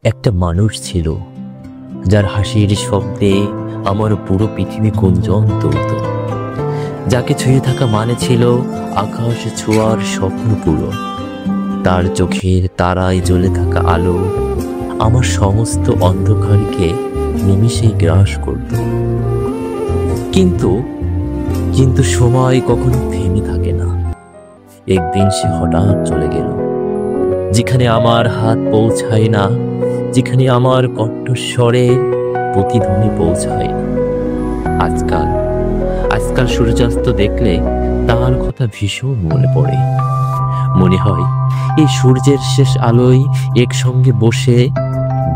একটা মানুষ ছিল যার হাসির শব্দে আমার পুরো পৃথিবী গুঞ্জন তুলত, যাকে ছুঁয়ে থাকা মানে ছিল আকাশ ছোঁয়ার স্বপ্ন পুরো। তার চোখের তারায় জ্বলে থাকা আলো আমার সমস্ত অন্ধকারকে নিমিষেই গ্রাস করত। কিন্তু কিন্তু সময় কখনো থেমে থাকে না। একদিন সে হঠাৎ চলে গেল, যেখানে আমার হাত পৌঁছায় না, যেখানে আমার কণ্ঠস্বরে প্রতিধ্বনি পৌঁছায় না। আজকাল সূর্যাস্ত দেখলে তার কথা ভীষণ মনে পড়ে। মনে হয় এই সূর্যের শেষ আলোয় একসঙ্গে বসে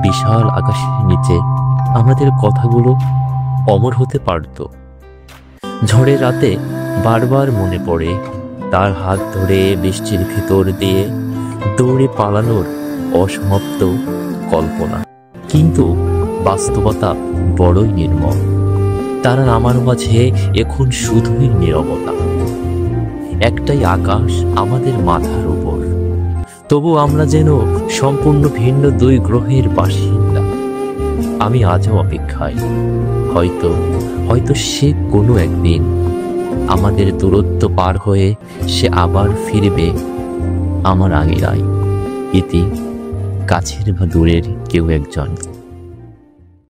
বিশাল আকাশের নিচে আমাদের কথাগুলো অমর হতে পারত। ঝড়ের রাতে বারবার মনে পড়ে তার হাত ধরে বৃষ্টির ভিতর দিয়ে দৌড়ে পালানোর অসমাপ্ত কল্পনা। কিন্তু বাস্তবতা বড়ই নির্মম। তারা আমার মাঝে এখন শুধুই নীরবতা। একটাই আকাশ আমাদের মাথার উপর, তবু আমরা যেন সম্পূর্ণ ভিন্ন দুই গ্রহের বাসিন্দা। আমি আজও অপেক্ষায়, হয়তো সে কোনো একদিন আমাদের দূরত্ব পার হয়ে সে আবার ফিরবে আমার আঙিনায়। ইতি কাছের বা দূরের কেউ একজন।